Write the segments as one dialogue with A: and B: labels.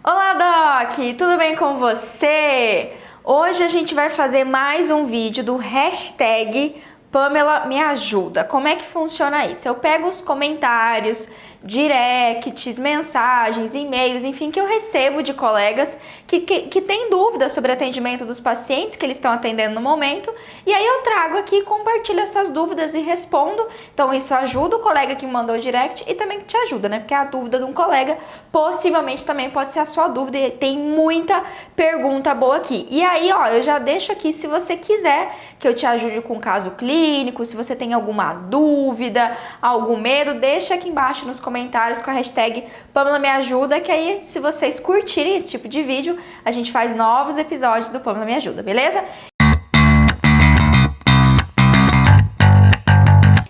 A: Olá, Doc! Tudo bem com você? Hoje a gente vai fazer mais um vídeo do hashtag Pamela me ajuda. Como é que funciona isso? Eu pego os comentários, directs, mensagens, e-mails, enfim, que eu recebo de colegas que têm dúvidas sobre atendimento dos pacientes que eles estão atendendo no momento, e aí eu trago aqui e compartilho essas dúvidas e respondo. Então isso ajuda o colega que me mandou o direct e também te ajuda, né? Porque a dúvida de um colega possivelmente também pode ser a sua dúvida e tem muita pergunta boa aqui. E aí, ó, eu já deixo aqui se você quiser que eu te ajude com o caso clínico, se você tem alguma dúvida, algum medo, deixa aqui embaixo nos comentários com a hashtag Pamela me ajuda, que aí se vocês curtirem esse tipo de vídeo, a gente faz novos episódios do Pamela me ajuda, beleza?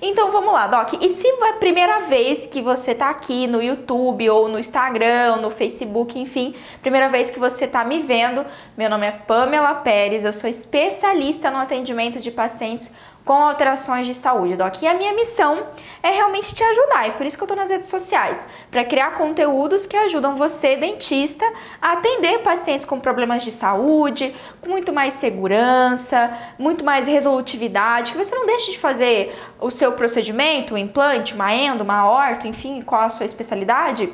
A: Então vamos lá, Doc. E se é a primeira vez que você tá aqui no YouTube ou no Instagram, ou no Facebook, enfim, primeira vez que você tá me vendo, meu nome é Pamela Pérez, eu sou especialista no atendimento de pacientes com alterações de saúde, Doc. E a minha missão é realmente te ajudar, e por isso que eu tô nas redes sociais, para criar conteúdos que ajudam você, dentista, a atender pacientes com problemas de saúde, com muito mais segurança, muito mais resolutividade, que você não deixe de fazer o seu procedimento, um implante, uma endo, uma orto, enfim, qual a sua especialidade,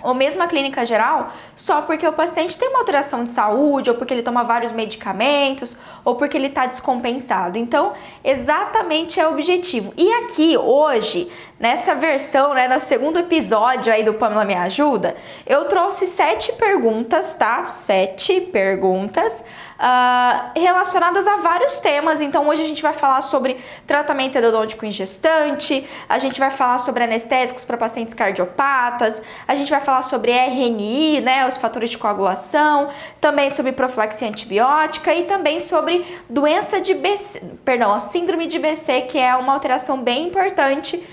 A: ou mesmo a clínica geral, só porque o paciente tem uma alteração de saúde, ou porque ele toma vários medicamentos, ou porque ele está descompensado. Então, exatamente é o objetivo. E aqui, hoje, nessa versão, né, no segundo episódio aí do Pamela Me Ajuda, eu trouxe 7 perguntas, tá? 7 perguntas relacionadas a vários temas. Então, hoje a gente vai falar sobre tratamento endodôntico em gestante, a gente vai falar sobre anestésicos para pacientes cardiopatas, a gente vai falar sobre RNI, né, os fatores de coagulação, também sobre profilaxia antibiótica e também sobre doença de BC, a síndrome de BC, que é uma alteração bem importante,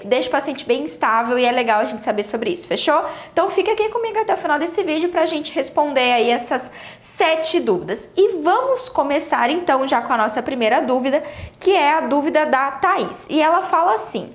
A: deixa o paciente bem instável e é legal a gente saber sobre isso, fechou? Então fica aqui comigo até o final desse vídeo pra gente responder aí essas 7 dúvidas. E vamos começar então já com a nossa primeira dúvida, que é a dúvida da Thaís. E ela fala assim: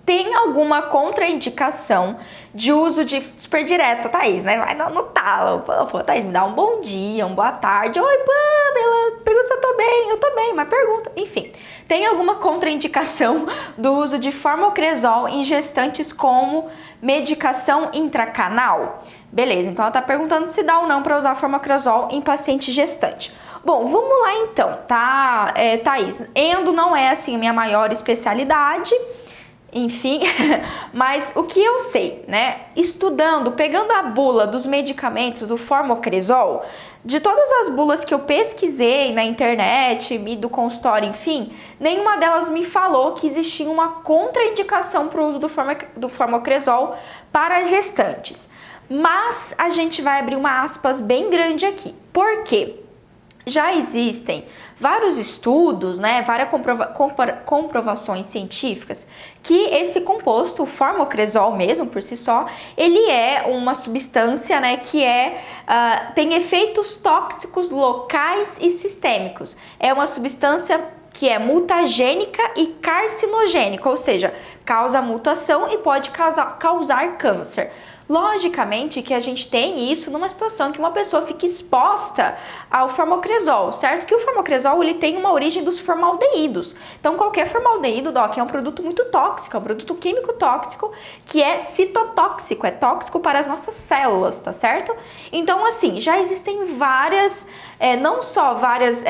A: tem alguma contraindicação de uso de... Super direta, Thaís, né? Vai no talo. Pô, Thaís, me dá um bom dia, uma boa tarde. Oi, Pamela, pergunta se eu tô bem. Eu tô bem, mas pergunta. Enfim, tem alguma contraindicação do uso de formocresol em gestantes como medicação intracanal? Beleza, então ela tá perguntando se dá ou não para usar formocresol em paciente gestante. Bom, vamos lá então, tá, Thaís? Endo não é, assim, a minha maior especialidade, enfim, mas o que eu sei, né, estudando, pegando a bula dos medicamentos do formocresol, de todas as bulas que eu pesquisei na internet e do consultório, enfim, nenhuma delas me falou que existia uma contraindicação para o uso do formocresol para gestantes. Mas a gente vai abrir uma aspas bem grande aqui. Por quê? Já existem vários estudos, né, várias comprovações científicas que esse composto, o formocresol mesmo por si só, ele é uma substância, né, que tem efeitos tóxicos locais e sistêmicos. É uma substância que é mutagênica e carcinogênica, ou seja, causa mutação e pode causar câncer. Logicamente que a gente tem isso numa situação que uma pessoa fica exposta ao formocresol, certo? Que o formocresol, ele tem uma origem dos formaldeídos. Então, qualquer formaldeído, Doc, é um produto muito tóxico, é um produto químico tóxico que é citotóxico, é tóxico para as nossas células, tá certo? Então, assim, já existem várias, não só várias,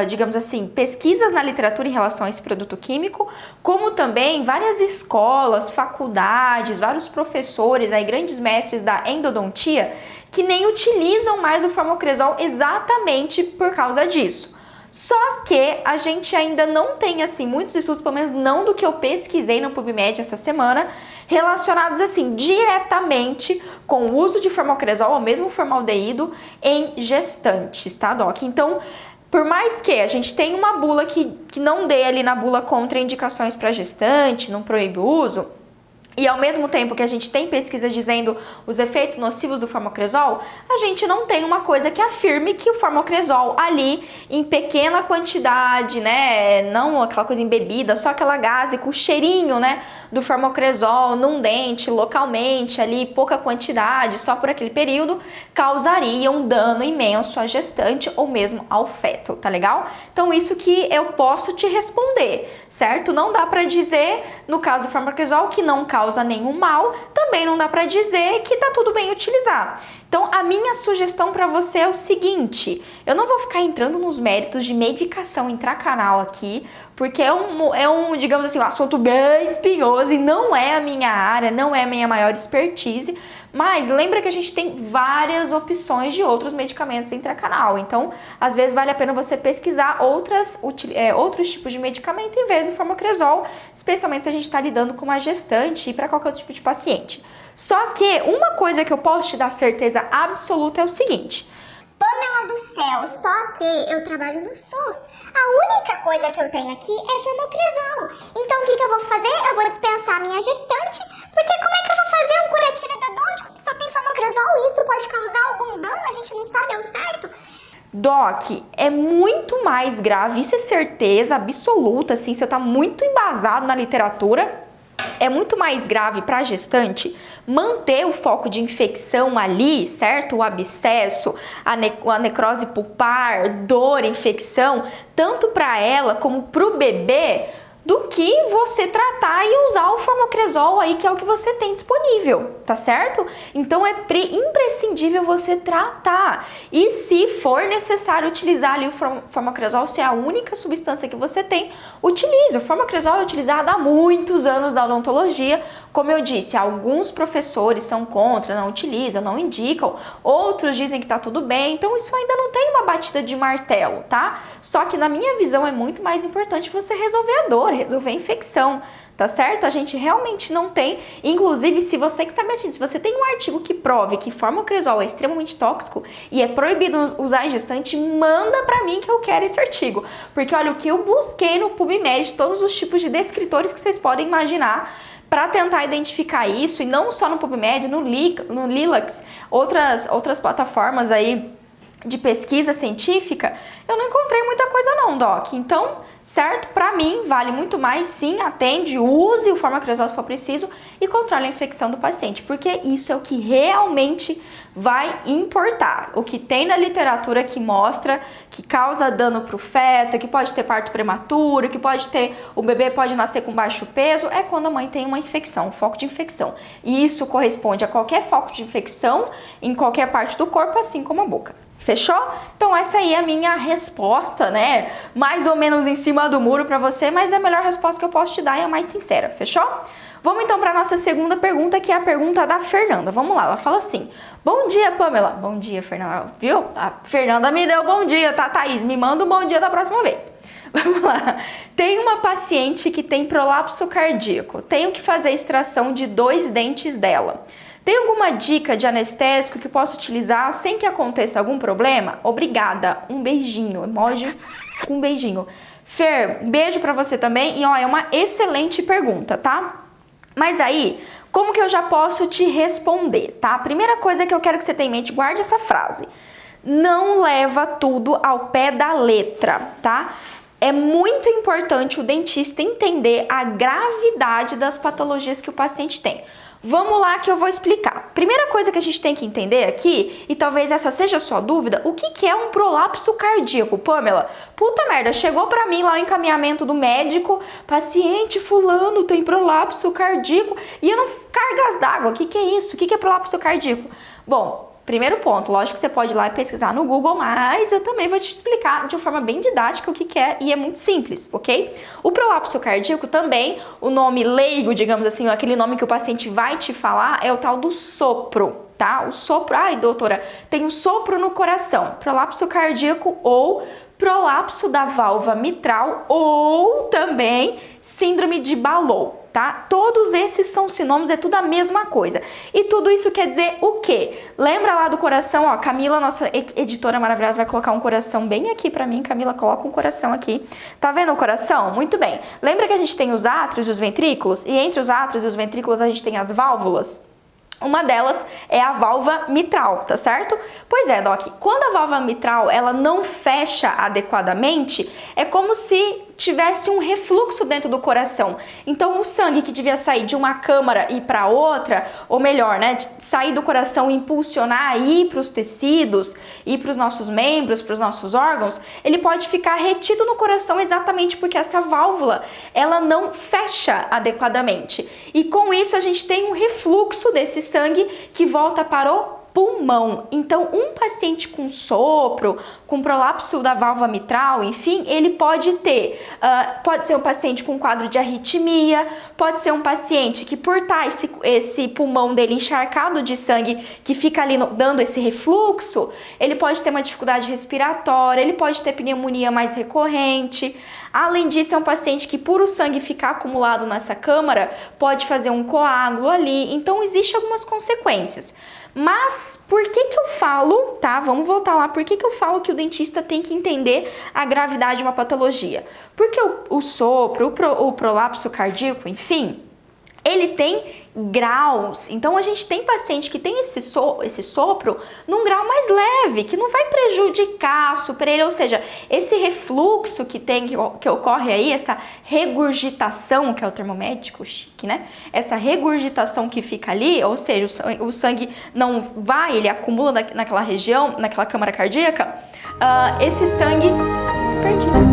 A: digamos assim, pesquisas na literatura em relação a esse produto químico, como também várias escolas, faculdades, vários professores, aí, grandes mestres da endodontia, que nem utilizam mais o formocresol exatamente por causa disso. Só que a gente ainda não tem, assim, muitos estudos, pelo menos não do que eu pesquisei no PubMed essa semana, relacionados, assim, diretamente com o uso de formocresol, ou mesmo formaldeído, em gestantes, tá, Doc? Então, por mais que a gente tenha uma bula que não dê ali na bula contraindicações para gestante, não proíbe o uso, E ao mesmo tempo que a gente tem pesquisa dizendo os efeitos nocivos do formocresol, a gente não tem uma coisa que afirme que o formocresol ali em pequena quantidade, né, não aquela coisa embebida, só aquela gase com o cheirinho, né, do formocresol num dente, localmente ali, pouca quantidade, só por aquele período, causaria um dano imenso à gestante ou mesmo ao feto, tá legal? Então isso que eu posso te responder, certo? Não dá pra dizer, no caso do formocresol, que não causa nenhum mal, também não dá pra dizer que tá tudo bem utilizar. Então, a minha sugestão para você é o seguinte, eu não vou ficar entrando nos méritos de medicação intracanal aqui, porque é um, digamos assim, um assunto bem espinhoso e não é a minha área, não é a minha maior expertise, mas lembra que a gente tem várias opções de outros medicamentos intracanal, então, às vezes vale a pena você pesquisar outros tipos de medicamento em vez do formocresol, especialmente se a gente está lidando com uma gestante e para qualquer outro tipo de paciente. Só que uma coisa que eu posso te dar certeza absoluta é o seguinte:
B: Pamela do céu, só que eu trabalho no SUS. A única coisa que eu tenho aqui é formocresol. Então o que eu vou fazer? Eu vou dispensar a minha gestante, porque como é que eu vou fazer um curativo endodôntico que só tem formocresol e isso pode causar algum dano? A gente não sabe ao certo.
A: Doc, é muito mais grave, isso é certeza absoluta, assim, você tá muito embasado na literatura. É muito mais grave para a gestante manter o foco de infecção ali, certo? O abscesso, a necrose pulpar, dor, infecção, tanto para ela como para o bebê, do que você tratar e usar o formocresol aí, que é o que você tem disponível, tá certo? Então é imprescindível você tratar. E se for necessário utilizar ali o formocresol, se é a única substância que você tem, utilize. O formocresol é utilizado há muitos anos na odontologia. Como eu disse, alguns professores são contra, não utilizam, não indicam, outros dizem que tá tudo bem, então isso ainda não tem uma batida de martelo, tá? Só que na minha visão é muito mais importante você resolver a dor, resolver a infecção, tá certo? A gente realmente não tem, inclusive se você que está me assistindo, se você tem um artigo que prove que formocresol é extremamente tóxico e é proibido usar em gestante, manda pra mim que eu quero esse artigo, porque olha, o que eu busquei no PubMed, todos os tipos de descritores que vocês podem imaginar, para tentar identificar isso, e não só no PubMed, no Lilacs, outras plataformas aí de pesquisa científica, eu não encontrei muita coisa não, Doc. Então, certo? Para mim, vale muito mais, sim, atende, use o formocresol se for preciso e controle a infecção do paciente, porque isso é o que realmente vai importar. O que tem na literatura que mostra que causa dano para o feto, que pode ter parto prematuro, que o bebê pode nascer com baixo peso, é quando a mãe tem uma infecção, um foco de infecção. E isso corresponde a qualquer foco de infecção em qualquer parte do corpo, assim como a boca. Fechou? Então essa aí é a minha resposta, né? Mais ou menos em cima do muro pra você, mas é a melhor resposta que eu posso te dar e a mais sincera, fechou? Vamos então para nossa segunda pergunta, que é a pergunta da Fernanda. Vamos lá, ela fala assim: bom dia, Pamela. Bom dia, Fernanda. Viu? A Fernanda me deu bom dia, tá, Thaís? Me manda um bom dia da próxima vez. Vamos lá. Tem uma paciente que tem prolapso cardíaco. Tenho que fazer extração de 2 dentes dela. Tem alguma dica de anestésico que posso utilizar sem que aconteça algum problema? Obrigada. Um beijinho. Emoji com um beijinho. Fer, beijo pra você também. E ó, é uma excelente pergunta, tá? Mas aí, como que eu já posso te responder, tá? A primeira coisa que eu quero que você tenha em mente, guarde essa frase. Não leva tudo ao pé da letra, tá? É muito importante o dentista entender a gravidade das patologias que o paciente tem. Vamos lá que eu vou explicar. Primeira coisa que a gente tem que entender aqui, e talvez essa seja a sua dúvida, o que é um prolapso cardíaco, Pamela? Puta merda, chegou pra mim lá o encaminhamento do médico, paciente fulano tem prolapso cardíaco, e eu não cargas d'água, o que é isso? O que é prolapso cardíaco? Bom, primeiro ponto, lógico que você pode ir lá e pesquisar no Google, mas eu também vou te explicar de uma forma bem didática o que é e é muito simples, ok? O prolapso cardíaco também, o nome leigo, digamos assim, aquele nome que o paciente vai te falar é o tal do sopro, tá? O sopro, ai doutora, tem um sopro no coração, prolapso cardíaco ou prolapso da válvula mitral ou também síndrome de Ballow. tá? Todos esses são sinônimos, é tudo a mesma coisa. E tudo isso quer dizer o quê? Lembra lá do coração, ó, Camila, nossa editora maravilhosa, vai colocar um coração bem aqui pra mim. Camila, coloca um coração aqui. Tá vendo o coração? Muito bem. Lembra que a gente tem os átrios e os ventrículos? E entre os átrios e os ventrículos a gente tem as válvulas? Uma delas é a válvula mitral, tá certo? Pois é, Doc, quando a válvula mitral ela não fecha adequadamente, é como se tivesse um refluxo dentro do coração. Então o sangue que devia sair de uma câmara e ir para outra, ou melhor, né, sair do coração e impulsionar ir para os tecidos, ir para os nossos membros, para os nossos órgãos, ele pode ficar retido no coração exatamente porque essa válvula ela não fecha adequadamente. E com isso a gente tem um refluxo desse sangue que volta para o pulmão. Então, um paciente com sopro, com prolapso da válvula mitral, enfim, ele pode ter, pode ser um paciente com quadro de arritmia, pode ser um paciente que por estar esse pulmão dele encharcado de sangue, que fica ali dando esse refluxo, ele pode ter uma dificuldade respiratória, ele pode ter pneumonia mais recorrente. Além disso, é um paciente que por o sangue ficar acumulado nessa câmara, pode fazer um coágulo ali. Então, existem algumas consequências. Mas por que eu falo, tá? Vamos voltar lá. Por que eu falo que o dentista tem que entender a gravidade de uma patologia? Porque o sopro, o prolapso cardíaco, enfim, ele tem graus. Então a gente tem paciente que tem esse sopro num grau mais leve, que não vai prejudicar super ele, ou seja, esse refluxo que ocorre aí, essa regurgitação, que é o termo médico chique, né? Essa regurgitação que fica ali, ou seja, o sangue não vai, ele acumula naquela região, naquela câmara cardíaca, esse sangue... Perdi.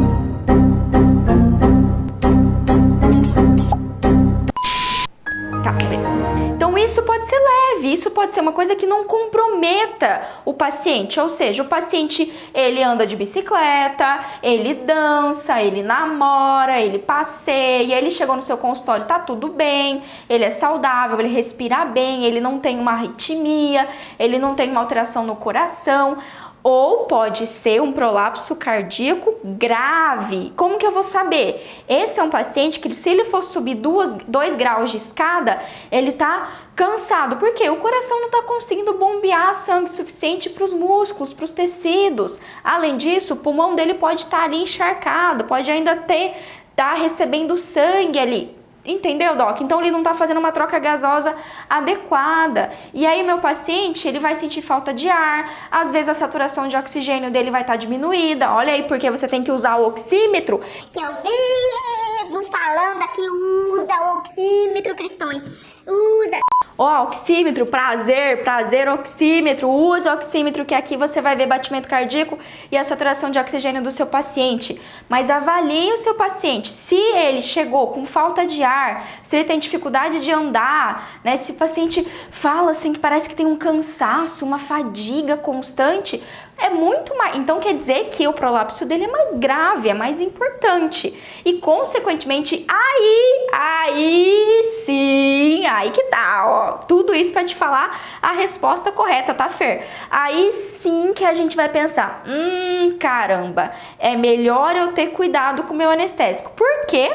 A: Então isso pode ser leve, isso pode ser uma coisa que não comprometa o paciente, ou seja, o paciente ele anda de bicicleta, ele dança, ele namora, ele passeia, ele chegou no seu consultório, tá tudo bem, ele é saudável, ele respira bem, ele não tem uma arritmia, ele não tem uma alteração no coração. Ou pode ser um prolapso cardíaco grave. Como que eu vou saber? Esse é um paciente que, se ele for subir 2 graus de escada, ele tá cansado. Por quê? O coração não tá conseguindo bombear sangue suficiente para os músculos, para os tecidos. Além disso, o pulmão dele pode estar ali encharcado, pode ainda tá recebendo sangue ali. Entendeu, Doc? Então ele não tá fazendo uma troca gasosa adequada. E aí meu paciente, ele vai sentir falta de ar, às vezes a saturação de oxigênio dele vai estar diminuída. Olha aí, porque você tem que usar o oxímetro.
B: Que eu vivo falando aqui, usa o oxímetro, cristões. Usa.
A: Ó, oxímetro, prazer, oxímetro, usa o oxímetro, que aqui você vai ver batimento cardíaco e a saturação de oxigênio do seu paciente. Mas avalie o seu paciente, se ele chegou com falta de ar, se ele tem dificuldade de andar, né? Se o paciente fala assim que parece que tem um cansaço, uma fadiga constante, é muito mais. Então quer dizer que o prolapso dele é mais grave, é mais importante. E consequentemente, aí sim, aí que tá, ó. Tudo isso pra te falar a resposta correta, tá, Fer? Aí sim que a gente vai pensar, caramba, é melhor eu ter cuidado com o meu anestésico. Por quê?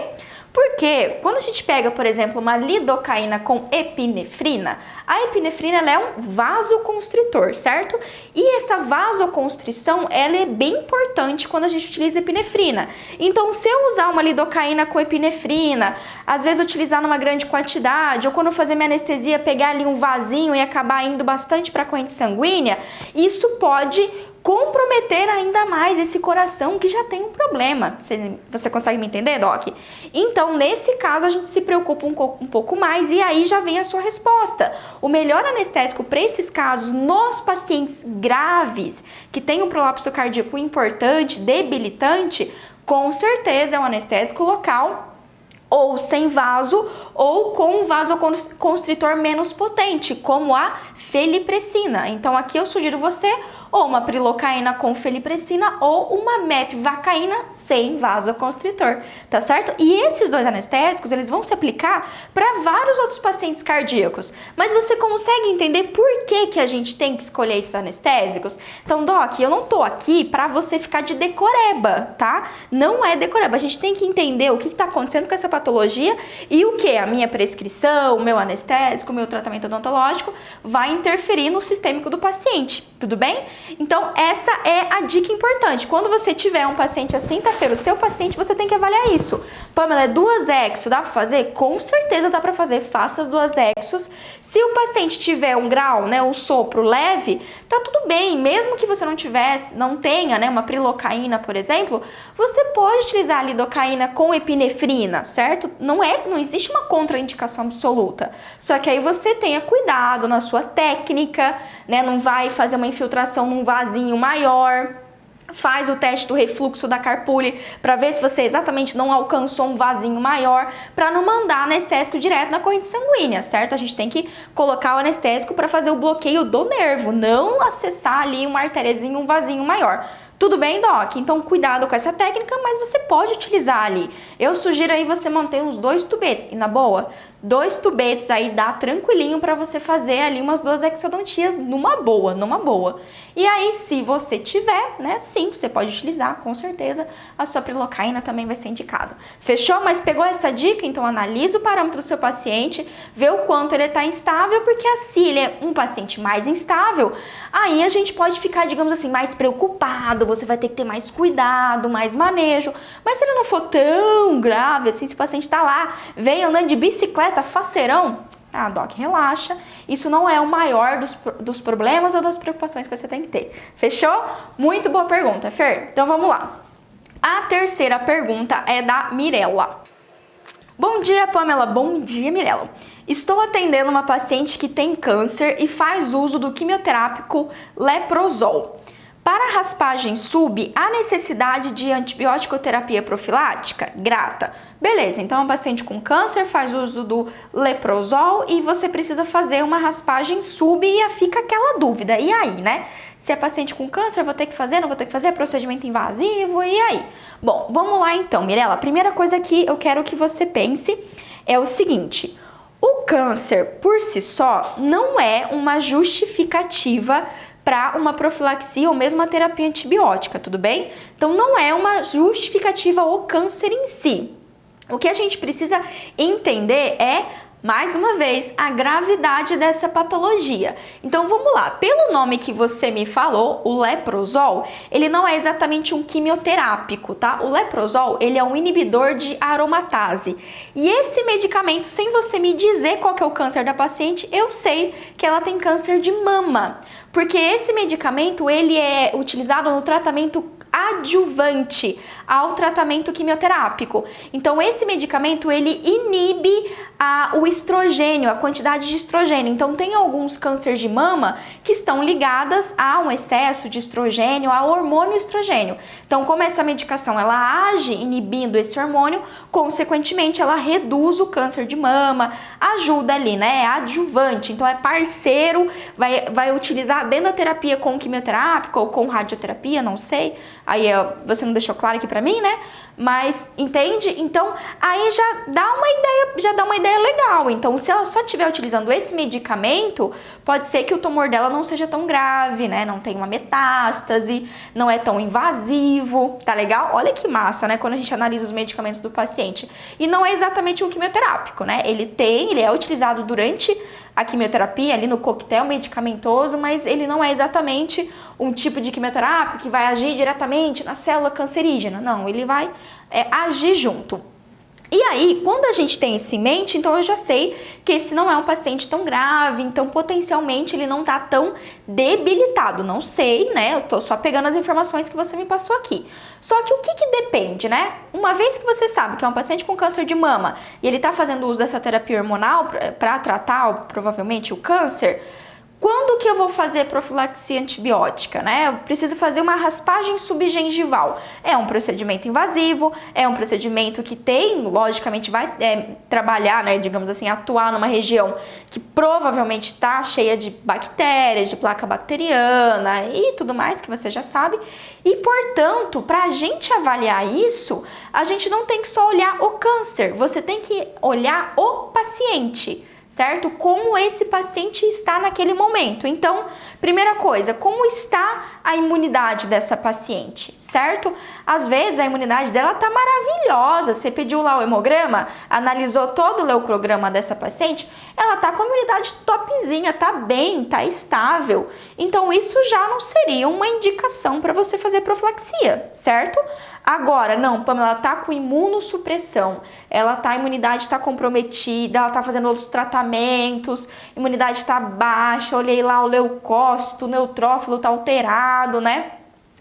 A: Porque quando a gente pega, por exemplo, uma lidocaína com epinefrina, a epinefrina ela é um vasoconstritor, certo? E essa vasoconstrição, ela é bem importante quando a gente utiliza epinefrina. Então, se eu usar uma lidocaína com epinefrina, às vezes utilizar numa grande quantidade, ou quando eu fazer minha anestesia, pegar ali um vasinho e acabar indo bastante para a corrente sanguínea, isso pode comprometer ainda mais esse coração que já tem um problema. Você consegue me entender, Doc? Então, nesse caso, a gente se preocupa um pouco mais e aí já vem a sua resposta. O melhor anestésico para esses casos, nos pacientes graves, que tem um prolapso cardíaco importante, debilitante, com certeza é um anestésico local, ou sem vaso, ou com um vasoconstritor menos potente, como a felipressina. Então, aqui eu sugiro você ou uma prilocaína com felipressina ou uma mepvacaína sem vasoconstritor, tá certo? E esses dois anestésicos, eles vão se aplicar para vários outros pacientes cardíacos. Mas você consegue entender por que a gente tem que escolher esses anestésicos? Então, Doc, eu não tô aqui para você ficar de decoreba, tá? Não é decoreba. A gente tem que entender o que está acontecendo com essa patologia e o que a minha prescrição, o meu anestésico, o meu tratamento odontológico vai interferir no sistêmico do paciente, tudo bem? Então, essa é a dica importante. Quando você tiver um paciente assim, tá, Fer, o seu paciente, você tem que avaliar isso. Pamela, é 2 exos, dá pra fazer? Com certeza dá pra fazer, faça as 2 exos. Se o paciente tiver um grau, né, um sopro leve, tá tudo bem. Mesmo que você não tenha, né, uma prilocaína, por exemplo, você pode utilizar a lidocaína com epinefrina, certo? Não existe uma contraindicação absoluta. Só que aí você tenha cuidado na sua técnica, né, não vai fazer uma infiltração num vasinho maior. Faz o teste do refluxo da carpule para ver se você exatamente não alcançou um vasinho maior, para não mandar anestésico direto na corrente sanguínea, certo? A gente tem que colocar o anestésico para fazer o bloqueio do nervo, não acessar ali uma artériazinha, um vasinho maior. Tudo bem, Doc? Então, cuidado com essa técnica, mas você pode utilizar ali. Eu sugiro aí você manter uns 2 tubetes. E na boa, 2 tubetes aí dá tranquilinho para você fazer ali umas 2 exodontias numa boa. E aí, se você tiver, né, sim, você pode utilizar, com certeza, a sua prilocaína também vai ser indicada. Fechou? Mas pegou essa dica? Então, analisa o parâmetro do seu paciente, vê o quanto ele está instável, porque assim, ele é um paciente mais instável, aí a gente pode ficar, digamos assim, mais preocupado, você vai ter que ter mais cuidado, mais manejo. Mas se ele não for tão grave assim, se o paciente está lá, vem andando de bicicleta, faceirão, ah, Doc, relaxa. Isso não é o maior dos problemas ou das preocupações que você tem que ter. Fechou? Muito boa pergunta, Fer. Então vamos lá. A terceira pergunta é da Mirella. Bom dia, Pamela. Bom dia, Mirella. Estou atendendo uma paciente que tem câncer e faz uso do quimioterápico letrozol. Para raspagem sub, há necessidade de antibiótico-terapia profilática? Grata. Beleza, então uma paciente com câncer faz uso do letrozol e você precisa fazer uma raspagem sub e fica aquela dúvida. E aí, né? Se é paciente com câncer, vou ter que fazer, não vou ter que fazer, procedimento invasivo, e aí? Bom, vamos lá então, Mirella. A primeira coisa que eu quero que você pense é o seguinte: o câncer por si só não é uma justificativa para uma profilaxia ou mesmo uma terapia antibiótica, tudo bem? Então não é uma justificativa o câncer em si. O que a gente precisa entender é, mais uma vez, a gravidade dessa patologia. Então vamos lá, pelo nome que você me falou, o letrozol, ele não é exatamente um quimioterápico, tá? O letrozol, ele é um inibidor de aromatase. E esse medicamento, sem você me dizer qual que é o câncer da paciente, eu sei que ela tem câncer de mama. Porque esse medicamento, ele é utilizado no tratamento adjuvante ao tratamento quimioterápico. Então, esse medicamento, ele inibe o estrogênio, a quantidade de estrogênio. Então, tem alguns cânceres de mama que estão ligadas a um excesso de estrogênio, ao hormônio estrogênio. Então, como essa medicação, ela age inibindo esse hormônio, consequentemente, ela reduz o câncer de mama, ajuda ali, né? É adjuvante, então é parceiro, vai utilizar dentro da terapia com quimioterápico ou com radioterapia, não sei. Aí você não deixou claro aqui pra mim, né? Mas entende? Então aí já dá uma ideia legal. Então, se ela só estiver utilizando esse medicamento, pode ser que o tumor dela não seja tão grave, né? Não tem uma metástase, não é tão invasivo, tá legal? Olha que massa, né? Quando a gente analisa os medicamentos do paciente. E não é exatamente um quimioterápico, né? Ele é utilizado durante a quimioterapia, ali no coquetel medicamentoso, mas ele não é exatamente um tipo de quimioterápico que vai agir diretamente na célula cancerígena. Não, ele vai agir junto. E aí, quando a gente tem isso em mente, então eu já sei que esse não é um paciente tão grave, então potencialmente ele não tá tão debilitado. Não sei, né? Eu tô só pegando as informações que você me passou aqui. Só que o que depende, né? Uma vez que você sabe que é um paciente com câncer de mama e ele tá fazendo uso dessa terapia hormonal para tratar provavelmente o câncer, Quando que eu vou fazer profilaxia antibiótica, né? Eu preciso fazer uma raspagem subgengival. É um procedimento invasivo, é um procedimento que tem, logicamente, vai trabalhar, né, digamos assim, atuar numa região que provavelmente está cheia de bactérias, de placa bacteriana e tudo mais que você já sabe. E, portanto, para a gente avaliar isso, a gente não tem que só olhar o câncer, você tem que olhar o paciente, certo? Como esse paciente está naquele momento. Então, primeira coisa, como está a imunidade dessa paciente, certo? Às vezes a imunidade dela tá maravilhosa, você pediu lá o hemograma, analisou todo o leucograma dessa paciente, ela tá com a imunidade topzinha, tá bem, tá estável. Então, isso já não seria uma indicação para você fazer profilaxia, certo? Agora, não, Pamela, ela tá com imunossupressão, a imunidade está comprometida, ela tá fazendo outros tratamentos, imunidade está baixa, olhei lá o leucócito, o neutrófilo tá alterado, né?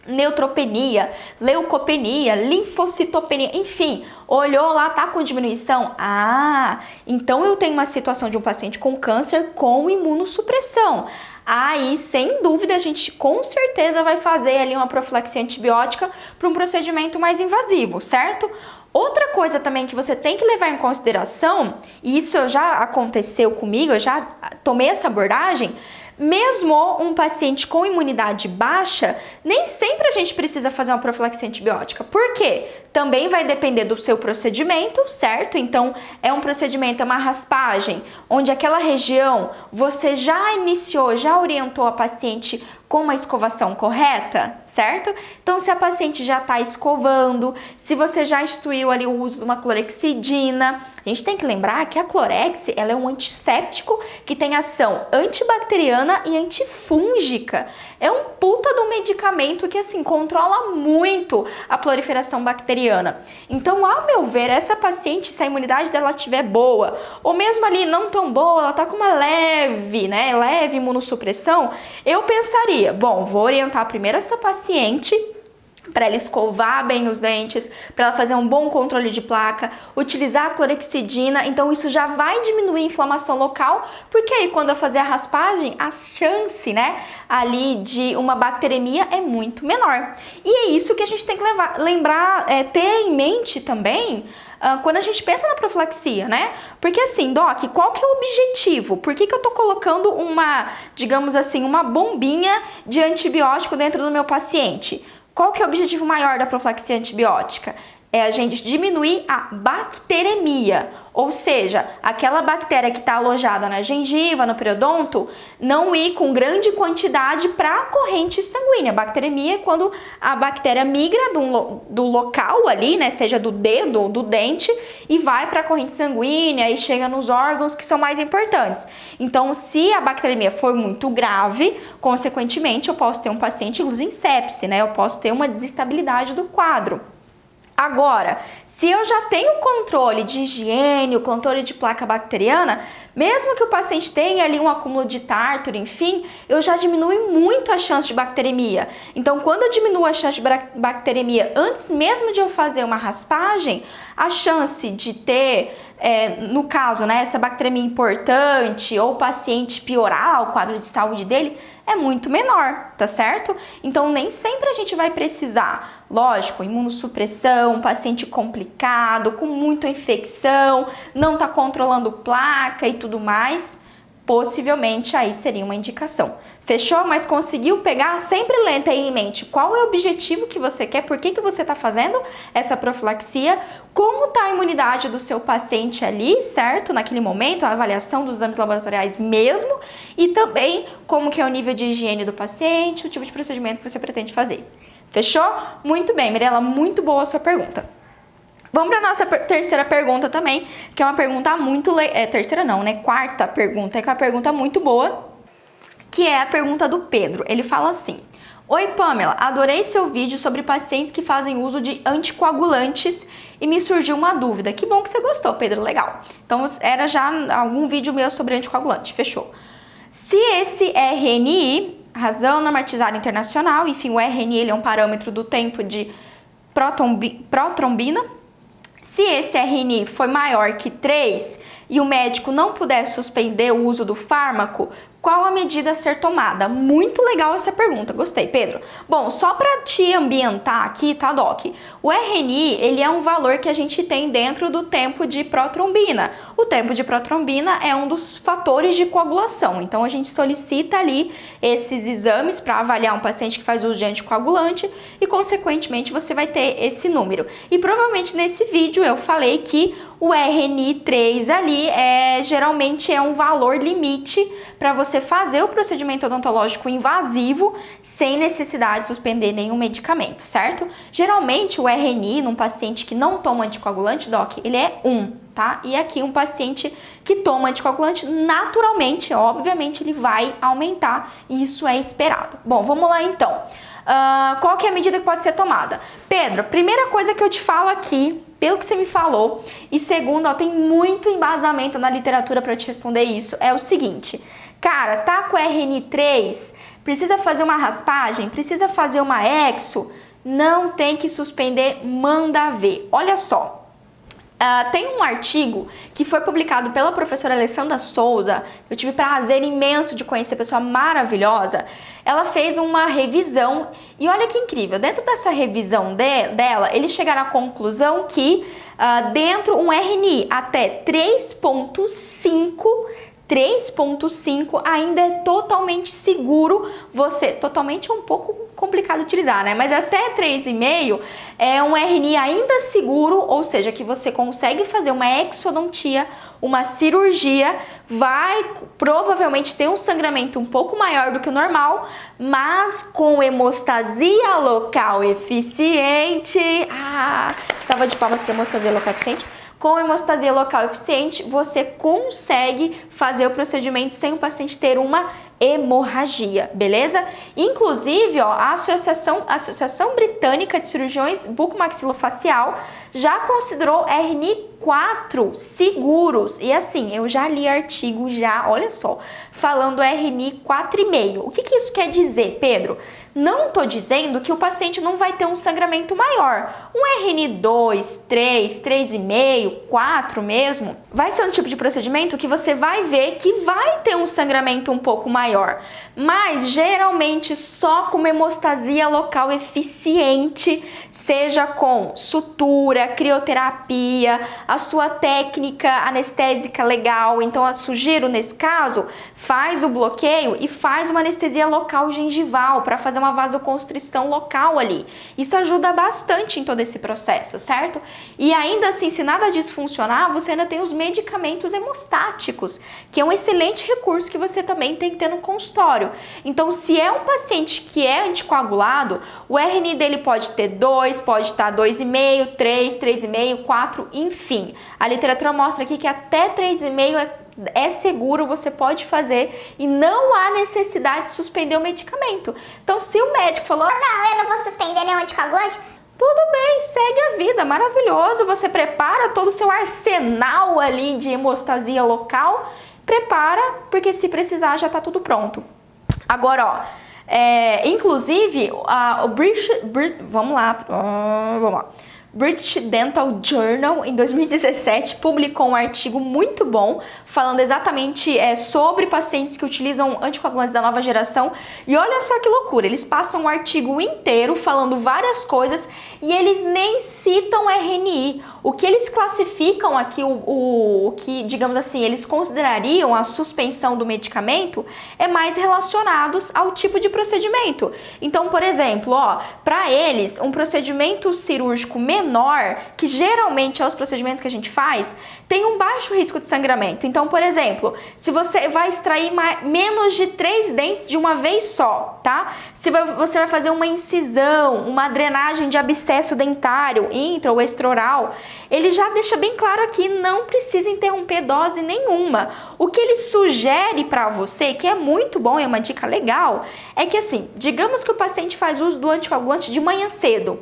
A: Neutropenia, leucopenia, linfocitopenia, enfim, olhou lá, tá com diminuição? Ah, então eu tenho uma situação de um paciente com câncer com imunossupressão. Aí, sem dúvida, a gente com certeza vai fazer ali uma profilaxia antibiótica para um procedimento mais invasivo, certo? Outra coisa também que você tem que levar em consideração, e isso já aconteceu comigo, eu já tomei essa abordagem, mesmo um paciente com imunidade baixa, nem sempre a gente precisa fazer uma profilaxia antibiótica. Por quê? Também vai depender do seu procedimento, certo? Então, é um procedimento, é uma raspagem, onde aquela região você já iniciou, já orientou a paciente com uma escovação correta, certo? Então, se a paciente já está escovando, se você já instituiu ali o uso de uma clorexidina, a gente tem que lembrar que a Clorex, ela é um antisséptico que tem ação antibacteriana e antifúngica. É um puta do medicamento que, assim, controla muito a proliferação bacteriana. Então, ao meu ver, essa paciente, se a imunidade dela estiver boa, ou mesmo ali não tão boa, ela tá com uma leve imunossupressão, eu pensaria, bom, vou orientar primeiro essa paciente para ela escovar bem os dentes, para ela fazer um bom controle de placa, utilizar a clorexidina, então isso já vai diminuir a inflamação local, porque aí quando eu fazer a raspagem, a chance, né, ali de uma bacteremia é muito menor. E é isso que a gente tem que ter em mente também, quando a gente pensa na profilaxia, né? Porque assim, Doc, qual que é o objetivo? Por que eu tô colocando digamos assim, uma bombinha de antibiótico dentro do meu paciente? Qual que é o objetivo maior da profilaxia antibiótica? É a gente diminuir a bacteremia, ou seja, aquela bactéria que está alojada na gengiva, no periodonto, não ir com grande quantidade para a corrente sanguínea. Bacteremia é quando a bactéria migra do local ali, né, seja do dedo ou do dente, e vai para a corrente sanguínea e chega nos órgãos que são mais importantes. Então, se a bacteremia for muito grave, consequentemente, eu posso ter um paciente, inclusive em sepse, né, eu posso ter uma desestabilidade do quadro. Agora, se eu já tenho controle de higiene, o controle de placa bacteriana, mesmo que o paciente tenha ali um acúmulo de tártaro, enfim, eu já diminuo muito a chance de bacteremia. Então, quando eu diminuo a chance de bacteremia antes mesmo de eu fazer uma raspagem, a chance de ter, no caso, né, essa bacteremia importante ou o paciente piorar o quadro de saúde dele, é muito menor, tá certo? Então, nem sempre a gente vai precisar, lógico, imunossupressão, paciente complicado, com muita infecção, não tá controlando placa e tudo mais, possivelmente aí seria uma indicação. Fechou? Mas conseguiu pegar? Sempre ter em mente qual é o objetivo que você quer, por que você está fazendo essa profilaxia, como está a imunidade do seu paciente ali, certo? Naquele momento, a avaliação dos exames laboratoriais mesmo, e também como que é o nível de higiene do paciente, o tipo de procedimento que você pretende fazer. Fechou? Muito bem, Mirela, muito boa a sua pergunta. Vamos para a nossa terceira pergunta também, que é uma pergunta muito... terceira não, né? Quarta pergunta, que é uma pergunta muito boa, que é a pergunta do Pedro. Ele fala assim: oi, Pamela, adorei seu vídeo sobre pacientes que fazem uso de anticoagulantes e me surgiu uma dúvida. Que bom que você gostou, Pedro, legal. Então, era já algum vídeo meu sobre anticoagulante, fechou. Se esse RNI, razão normatizada internacional, enfim, o RNI ele é um parâmetro do tempo de protrombina, se esse RNI foi maior que 3 e o médico não puder suspender o uso do fármaco, Qual a medida a ser tomada? Muito legal essa pergunta, gostei, Pedro. Bom, só para te ambientar aqui, tá, Doc? O RNI, ele é um valor que a gente tem dentro do tempo de protrombina. O tempo de protrombina é um dos fatores de coagulação, então a gente solicita ali esses exames para avaliar um paciente que faz uso de anticoagulante e, consequentemente, você vai ter esse número. E provavelmente nesse vídeo eu falei que o RNI3 ali geralmente é um valor limite para você fazer o procedimento odontológico invasivo sem necessidade de suspender nenhum medicamento, certo? Geralmente o RNI num paciente que não toma anticoagulante, Doc, ele é 1, tá? E aqui um paciente que toma anticoagulante, naturalmente, obviamente, ele vai aumentar e isso é esperado. Bom, vamos lá então. Qual que é a medida que pode ser tomada? Pedro, a primeira coisa que eu te falo aqui, pelo que você me falou, e segundo, ó, tem muito embasamento na literatura para eu te responder isso, é o seguinte, cara, tá com RN3, precisa fazer uma raspagem, precisa fazer uma exo, não tem que suspender, manda ver. Olha só. Tem um artigo que foi publicado pela professora Alessandra Souza, eu tive prazer imenso de conhecer, pessoa maravilhosa. Ela fez uma revisão e olha que incrível, dentro dessa revisão dela, eles chegaram à conclusão que dentro um RNI até 3.5 ainda é totalmente seguro totalmente é um pouco complicado de utilizar, né? Mas até 3,5 é um RNI ainda seguro, ou seja, que você consegue fazer uma exodontia, uma cirurgia, vai provavelmente ter um sangramento um pouco maior do que o normal, mas com hemostasia local eficiente. Salva de palmas para hemostasia local eficiente. Com hemostasia local eficiente, você consegue fazer o procedimento sem o paciente ter uma hemorragia, beleza? Inclusive, ó, a Associação Britânica de Cirurgiões Bucomaxilofacial já considerou RNI4 seguros. E assim, eu já li artigo olha só, falando RNI 4,5. O que isso quer dizer, Pedro? Não tô dizendo que o paciente não vai ter um sangramento maior. Um RN2, 3, 3,5, 4 mesmo, vai ser um tipo de procedimento que você vai ver que vai ter um sangramento um pouco maior. Mas geralmente só com uma hemostasia local eficiente, seja com sutura, crioterapia, a sua técnica anestésica legal. Então eu sugiro nesse caso, faz o bloqueio e faz uma anestesia local gengival para fazer uma vasoconstrição local ali. Isso ajuda bastante em todo esse processo, certo? E ainda assim, se nada disso funcionar, você ainda tem os medicamentos hemostáticos, que é um excelente recurso que você também tem que ter no consultório. Então, se é um paciente que é anticoagulado, o RNI dele pode ter 2, pode estar 2,5, 3, 3,5, 4, enfim. A literatura mostra aqui que até 3,5 é seguro, você pode fazer e não há necessidade de suspender o medicamento. Então, se o médico falou,
B: não, eu não vou suspender nenhum anticoagulante,
A: tudo bem, segue a vida, maravilhoso. Você prepara todo o seu arsenal ali de hemostasia local, prepara, porque se precisar já tá tudo pronto. Agora, ó, inclusive, vamos lá. British Dental Journal, em 2017, publicou um artigo muito bom falando exatamente sobre pacientes que utilizam anticoagulantes da nova geração. E olha só que loucura, eles passam o artigo inteiro falando várias coisas e eles nem citam RNI. O que eles classificam aqui, o que, digamos assim, eles considerariam a suspensão do medicamento é mais relacionados ao tipo de procedimento. Então, por exemplo, para eles, um procedimento cirúrgico menor, que geralmente é os procedimentos que a gente faz, tem um baixo risco de sangramento. Então, por exemplo, se você vai extrair menos de 3 dentes de uma vez só, tá? Se você vai fazer uma incisão, uma drenagem de abscesso dentário, intra ou extraoral, ele já deixa bem claro aqui, não precisa interromper dose nenhuma. O que ele sugere para você, que é muito bom, é uma dica legal, é que assim, digamos que o paciente faz uso do anticoagulante de manhã cedo.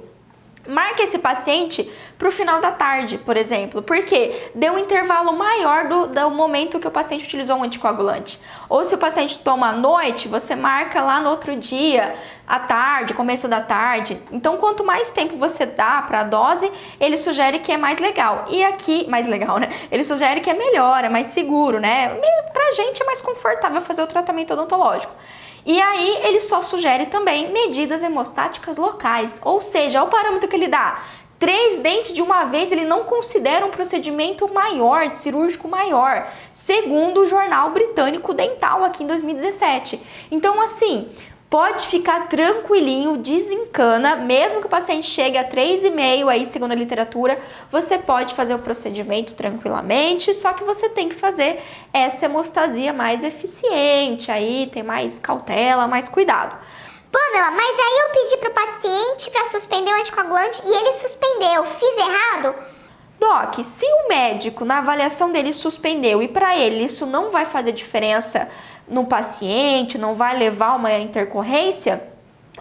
A: Marque esse paciente para o final da tarde, por exemplo, porque deu um intervalo maior do momento que o paciente utilizou um anticoagulante. Ou se o paciente toma à noite, você marca lá no outro dia, à tarde, começo da tarde. Então, quanto mais tempo você dá para a dose, ele sugere que é mais legal. E aqui, mais legal, né? Ele sugere que é melhor, é mais seguro, né? Pra gente é mais confortável fazer o tratamento odontológico. E aí, ele só sugere também medidas hemostáticas locais, ou seja, é o parâmetro que ele dá. 3 dentes de uma vez, ele não considera um procedimento maior, cirúrgico maior, segundo o Jornal Britânico Dental aqui em 2017. Então, assim, pode ficar tranquilinho, desencana, mesmo que o paciente chegue a 3,5 aí, segundo a literatura, você pode fazer o procedimento tranquilamente, só que você tem que fazer essa hemostasia mais eficiente, aí tem mais cautela, mais cuidado.
B: Pamela, mas aí eu pedi pro paciente para suspender o anticoagulante e ele suspendeu. Fiz errado?
A: Doc, se o médico na avaliação dele suspendeu e para ele isso não vai fazer diferença no paciente, não vai levar a uma intercorrência,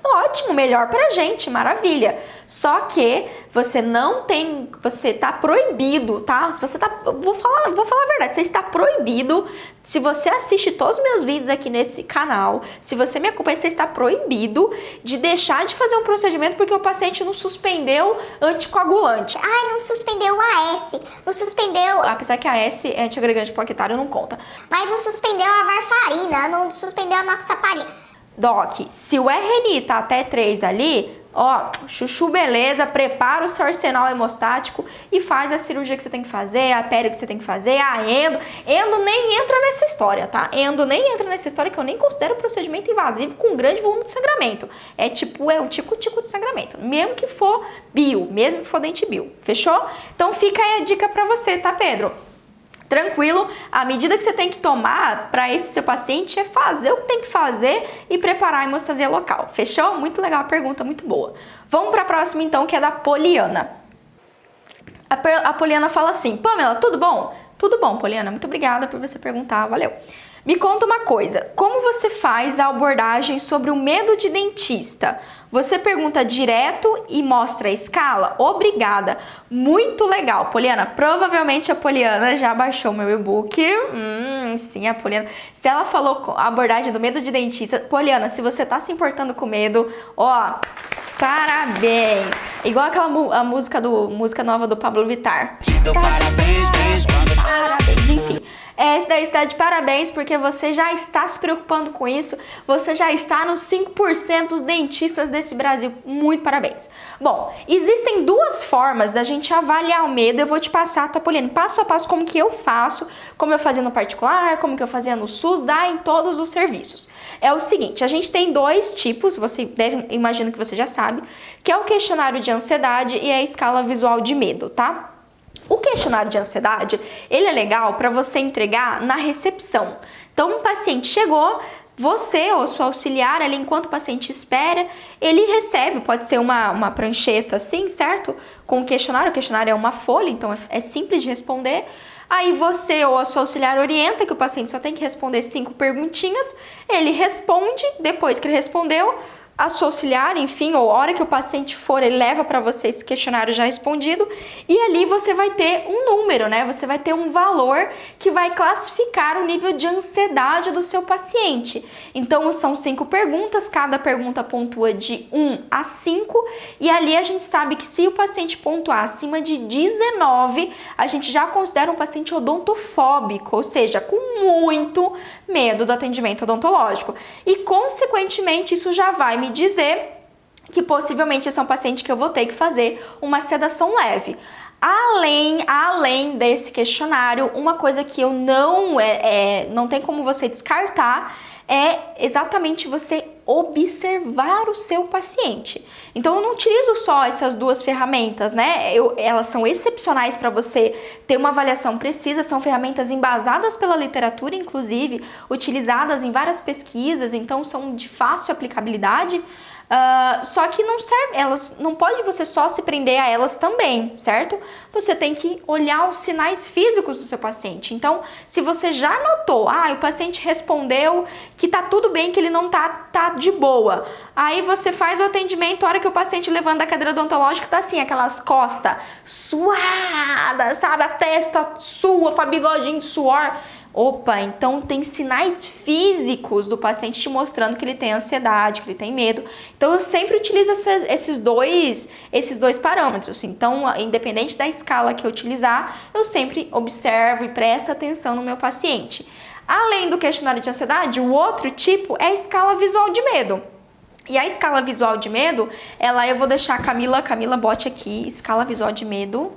A: ótimo, melhor pra gente, maravilha. Só que você não tem, você tá proibido, tá? Se você tá, vou falar a verdade, você está proibido. Se você assiste todos os meus vídeos aqui nesse canal, se você me acompanha, você está proibido de deixar de fazer um procedimento porque o paciente não suspendeu anticoagulante.
B: Ai, não suspendeu o AS, não suspendeu...
A: Apesar que a AS é antiagregante plaquetário, não conta.
B: Mas não suspendeu a varfarina, não suspendeu a noxaparina.
A: Doc, se o RNI tá até 3 ali, ó, chuchu beleza, prepara o seu arsenal hemostático e faz a cirurgia que você tem que fazer, a pério que você tem que fazer, a endo. Endo nem entra nessa história, tá? Endo nem entra nessa história que eu nem considero procedimento invasivo com grande volume de sangramento. É tipo, é um tico-tico de sangramento, mesmo que for bio, mesmo que for dente bio, fechou? Então fica aí a dica pra você, tá, Pedro? Tranquilo, a medida que você tem que tomar para esse seu paciente é fazer o que tem que fazer e preparar a hemostasia local. Fechou? Muito legal a pergunta, muito boa. Vamos para a próxima então, que é da Poliana. A Poliana fala assim: Pamela, tudo bom? Tudo bom, Poliana, muito obrigada por você perguntar, valeu. Me conta uma coisa, como você faz a abordagem sobre o medo de dentista? Você pergunta direto e mostra a escala? Obrigada, muito legal, Poliana. Provavelmente a Poliana já baixou meu e-book. Sim, a Poliana. Se ela falou a abordagem do medo de dentista, Poliana, se você tá se importando com medo, ó, parabéns. Igual aquela a música nova do Pablo Vittar. Te dou parabéns, parabéns, enfim. Essa daí está de parabéns porque você já está se preocupando com isso, você já está nos 5% dos dentistas desse Brasil. Muito parabéns. Bom, existem 2 formas da gente avaliar o medo. Eu vou te passar, tá, Poliana, passo a passo como que eu faço, como eu fazia no particular, como que eu fazia no SUS, dá em todos os serviços. É o seguinte, a gente tem 2 tipos, você deve, imagino que você já sabe, que é o questionário de ansiedade e a escala visual de medo, tá? O questionário de ansiedade, ele é legal para você entregar na recepção. Então, um paciente chegou, você ou sua auxiliar, ali, enquanto o paciente espera, ele recebe, pode ser uma prancheta assim, certo? Com o questionário é uma folha, então é simples de responder. Aí você ou a sua auxiliar orienta que o paciente só tem que responder 5 perguntinhas, ele responde, depois que ele respondeu, a sua auxiliar, enfim, ou a hora que o paciente for, ele leva para você esse questionário já respondido e ali você vai ter um número, né? Você vai ter um valor que vai classificar o nível de ansiedade do seu paciente. Então, são 5 perguntas, cada pergunta pontua de 1 a 5 e ali a gente sabe que se o paciente pontuar acima de 19, a gente já considera um paciente odontofóbico, ou seja, com muito medo do atendimento odontológico. E, consequentemente, isso já vai me dizer que possivelmente esse é um paciente que eu vou ter que fazer uma sedação leve. Além desse questionário, uma coisa que eu não tem como você descartar é exatamente você observar o seu paciente. Então, eu não utilizo só essas 2 ferramentas, né? Elas são excepcionais para você ter uma avaliação precisa, são ferramentas embasadas pela literatura, inclusive, utilizadas em várias pesquisas, então são de fácil aplicabilidade. Só que não serve, elas não pode você só se prender a elas também, certo? Você tem que olhar os sinais físicos do seu paciente. Então, se você já notou, o paciente respondeu que tá tudo bem, que ele não tá de boa. Aí você faz o atendimento, a hora que o paciente levanta da cadeira odontológica, tá assim, aquelas costas suadas, sabe? A testa sua, bigodinho de suor. Opa, então tem sinais físicos do paciente te mostrando que ele tem ansiedade, que ele tem medo. Então eu sempre utilizo esses dois parâmetros. Então, independente da escala que eu utilizar, eu sempre observo e presto atenção no meu paciente. Além do questionário de ansiedade, o outro tipo é a escala visual de medo. E a escala visual de medo, eu vou deixar a Camila bote aqui, escala visual de medo.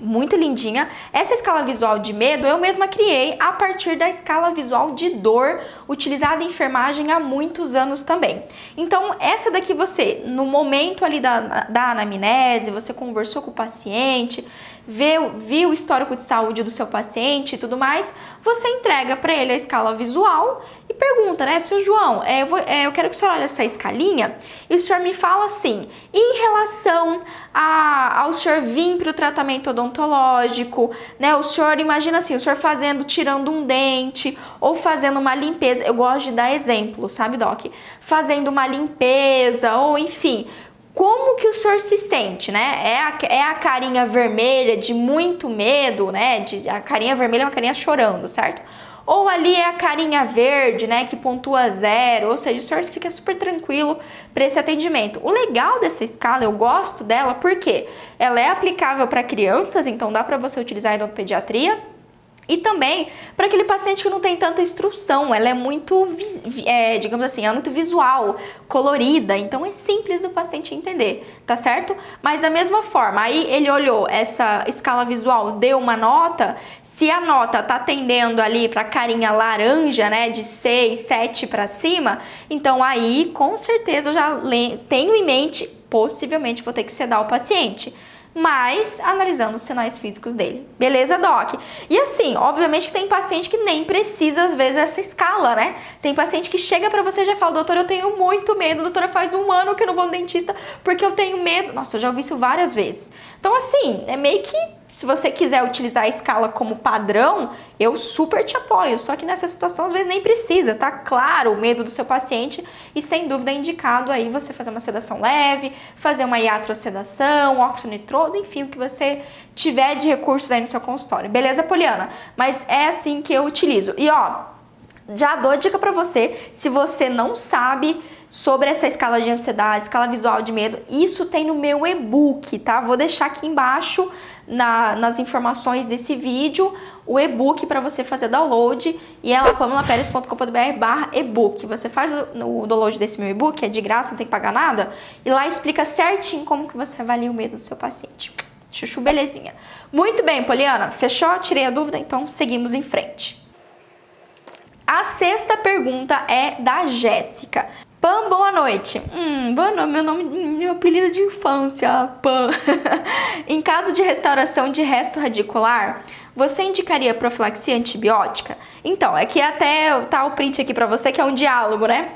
A: Muito lindinha. Essa escala visual de medo eu mesma criei a partir da escala visual de dor, utilizada em enfermagem há muitos anos também. Então, essa daqui você, no momento ali da anamnese, você conversou com o paciente, viu o histórico de saúde do seu paciente e tudo mais, você entrega para ele a escala visual e pergunta, né, seu João, eu quero que o senhor olhe essa escalinha e o senhor me fala assim, em relação ao senhor vir para o tratamento odontológico, né, o senhor imagina assim, o senhor tirando um dente ou fazendo uma limpeza, eu gosto de dar exemplo, sabe, Doc? Fazendo uma limpeza ou enfim, como que o senhor se sente, né? É a carinha vermelha de muito medo, né? A carinha vermelha é uma carinha chorando, certo? Ou ali é a carinha verde, né? Que pontua 0, ou seja, o senhor fica super tranquilo para esse atendimento. O legal dessa escala, eu gosto dela porque ela é aplicável para crianças, então dá para você utilizar em odontopediatria. E também para aquele paciente que não tem tanta instrução, ela é muito, digamos assim, é muito visual, colorida, então é simples do paciente entender, tá certo? Mas da mesma forma, aí ele olhou essa escala visual, deu uma nota, se a nota tá tendendo ali para carinha laranja, né, de 6, 7 para cima, então aí com certeza eu já tenho em mente, possivelmente vou ter que sedar o paciente. Mas analisando os sinais físicos dele. Beleza, Doc? E assim, obviamente que tem paciente que nem precisa, às vezes, dessa escala, né? Tem paciente que chega pra você e já fala, doutor, eu tenho muito medo, doutora, faz 1 ano que eu não vou no dentista porque eu tenho medo. Nossa, eu já ouvi isso várias vezes. Então, assim, é meio que, se você quiser utilizar a escala como padrão, eu super te apoio. Só que nessa situação, às vezes, nem precisa, tá claro o medo do seu paciente e, sem dúvida, é indicado aí você fazer uma sedação leve, fazer uma iatrosedação, óxido nitroso, enfim, o que você tiver de recursos aí no seu consultório. Beleza, Poliana? Mas é assim que eu utilizo. E, ó, já dou dica pra você, se você não sabe sobre essa escala de ansiedade, escala visual de medo, isso tem no meu e-book, tá? Vou deixar aqui embaixo nas informações desse vídeo o e-book para você fazer download e é lá pamelaperes.com.br/e-book. Você faz o download desse meu e-book, é de graça, não tem que pagar nada, e lá explica certinho como que você avalia o medo do seu paciente. Chuchu, belezinha. Muito bem, Poliana, fechou? Tirei a dúvida, então seguimos em frente. A 6ª pergunta é da Jéssica. Pam, boa noite. Boa noite, meu apelido de infância, Pam. Em caso de restauração de resto radicular, você indicaria profilaxia antibiótica? Então, aqui até tá o print aqui pra você, que é um diálogo, né?